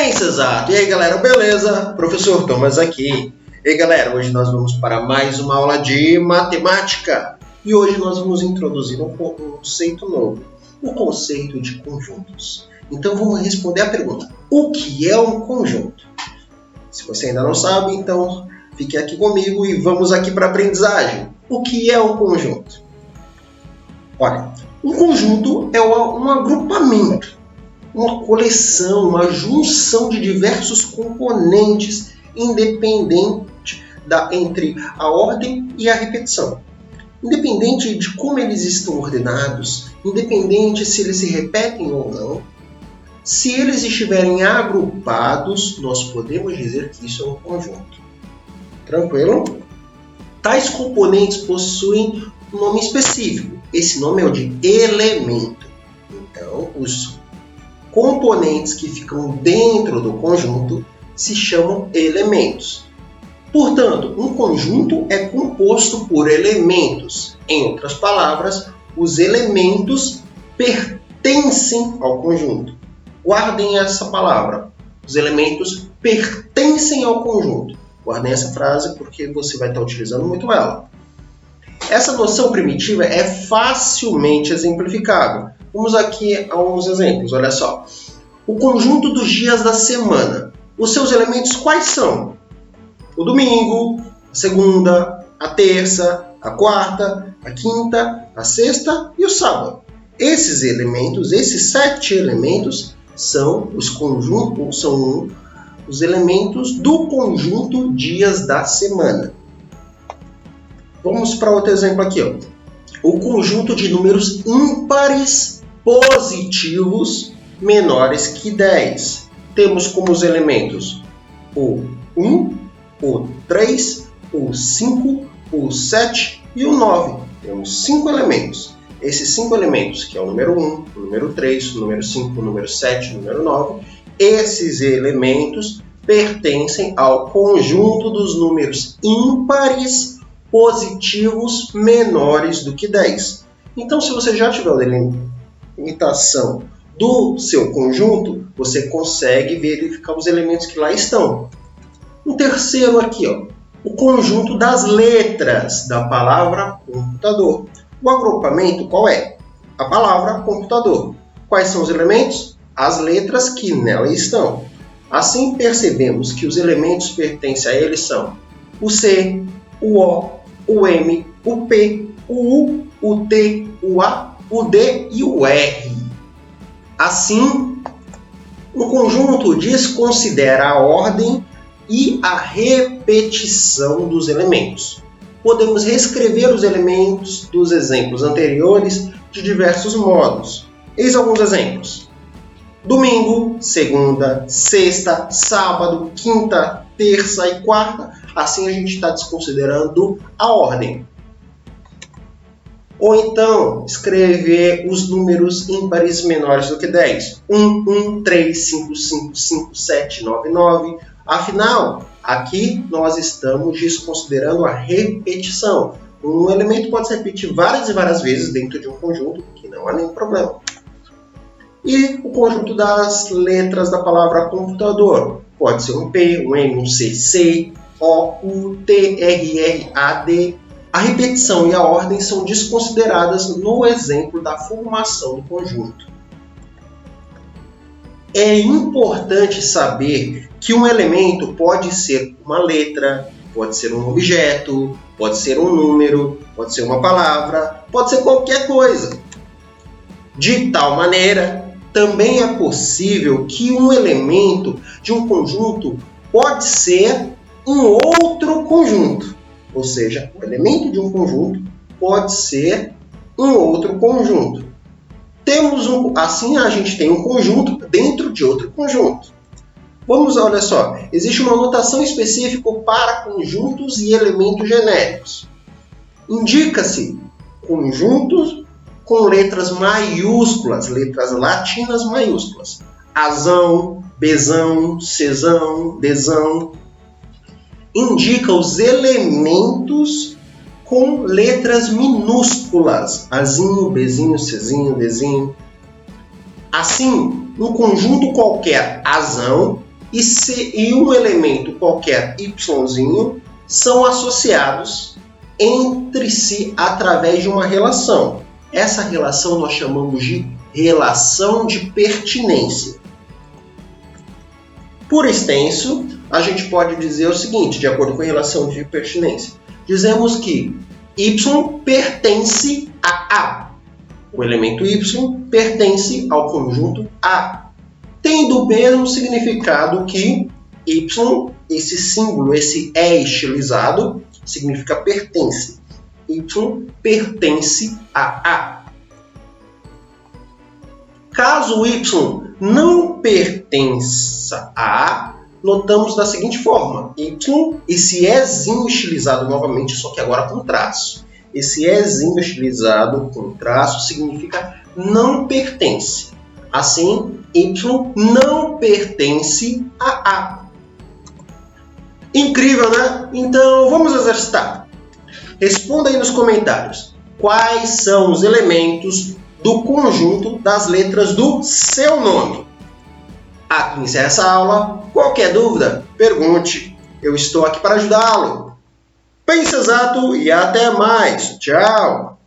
Ciência Exata! E aí galera, beleza? Professor Thomas aqui. E aí galera, hoje nós vamos para mais uma aula de matemática. E hoje nós vamos introduzir um conceito novo, o conceito de conjuntos. Então vamos responder a pergunta, o que é um conjunto? Se você ainda não sabe, então fique aqui comigo e vamos aqui para a aprendizagem. O que é um conjunto? Olha, um conjunto é um agrupamento, uma coleção, uma junção de diversos componentes independente entre a ordem e a repetição. Independente de como eles estão ordenados, independente se eles se repetem ou não, se eles estiverem agrupados, nós podemos dizer que isso é um conjunto. Tranquilo? Tais componentes possuem um nome específico. Esse nome é o de elemento. Então, os componentes que ficam dentro do conjunto se chamam elementos. Portanto, um conjunto é composto por elementos. Em outras palavras, os elementos pertencem ao conjunto. Guardem essa palavra. Os elementos pertencem ao conjunto. Guardem essa frase porque você vai estar utilizando muito ela. Essa noção primitiva é facilmente exemplificável. Vamos aqui a alguns exemplos. Olha só. O conjunto dos dias da semana. Os seus elementos quais são? O domingo, a segunda, a terça, a quarta, a quinta, a sexta e o sábado. Esses elementos, esses 7 elementos, são os elementos do conjunto dias da semana. Vamos para outro exemplo aqui. Ó. O conjunto de números ímpares positivos menores que 10. Temos como os elementos o 1, o 3, o 5, o 7 e o 9. Temos 5 elementos. Esses 5 elementos, que é o número 1, o número 3, o número 5, o número 7, o número 9, esses elementos pertencem ao conjunto dos números ímpares positivos menores do que 10. Então, se você já tiver a delimitação do seu conjunto, você consegue verificar os elementos que lá estão. Um terceiro aqui, ó, o conjunto das letras da palavra computador. O agrupamento qual é? A palavra computador. Quais são os elementos? As letras que nela estão. Assim percebemos que os elementos pertencem a eles são o C, o O, o M, o P, o U, o T, o A, o D e o R. Assim, o conjunto desconsidera a ordem e a repetição dos elementos. Podemos reescrever os elementos dos exemplos anteriores de diversos modos. Eis alguns exemplos. Domingo, segunda, sexta, sábado, quinta, terça e quarta. Assim a gente está desconsiderando a ordem. Ou então, escrever os números ímpares menores do que 10. 1, 1, 3, 5, 5, 5, 7, 9, 9. Afinal, aqui nós estamos desconsiderando a repetição. Um elemento pode se repetir várias e várias vezes dentro de um conjunto, que não há nenhum problema. E o conjunto das letras da palavra computador. Pode ser um P, um M, um C, C, O, U, T, R, R, A, D. A repetição e a ordem são desconsideradas no exemplo da formação do conjunto. É importante saber que um elemento pode ser uma letra, pode ser um objeto, pode ser um número, pode ser uma palavra, pode ser qualquer coisa. De tal maneira, também é possível que um elemento de um conjunto pode ser um outro conjunto. Ou seja, o elemento de um conjunto pode ser um outro conjunto. Assim a gente tem um conjunto dentro de outro conjunto. Olha só, existe uma notação específica para conjuntos e elementos genéricos. Indica-se conjuntos com letras maiúsculas, letras latinas maiúsculas. Azão, Bzão, Czão, Dzão. Indica os elementos com letras minúsculas. Azinho, Bzinho, Czinho, Dzinho. Assim, um conjunto qualquer azão e um elemento qualquer yzinho são associados entre si através de uma relação. Essa relação nós chamamos de relação de pertinência. Por extenso, a gente pode dizer o seguinte, de acordo com a relação de pertinência. Dizemos que y pertence a A. O elemento y pertence ao conjunto A, tendo o mesmo significado que y, esse símbolo, esse é estilizado, significa pertence. Y pertence a A. Caso y não pertença a A, notamos da seguinte forma. Y, esse ézinho estilizado novamente, só que agora com traço. Esse ézinho estilizado com traço significa não pertence. Assim, y não pertence a A. Incrível, né? Então, vamos exercitar. Responda aí nos comentários. Quais são os elementos do conjunto das letras do seu nome? Aqui encerra essa aula. Qualquer dúvida, pergunte. Eu estou aqui para ajudá-lo. Pense exato e até mais. Tchau!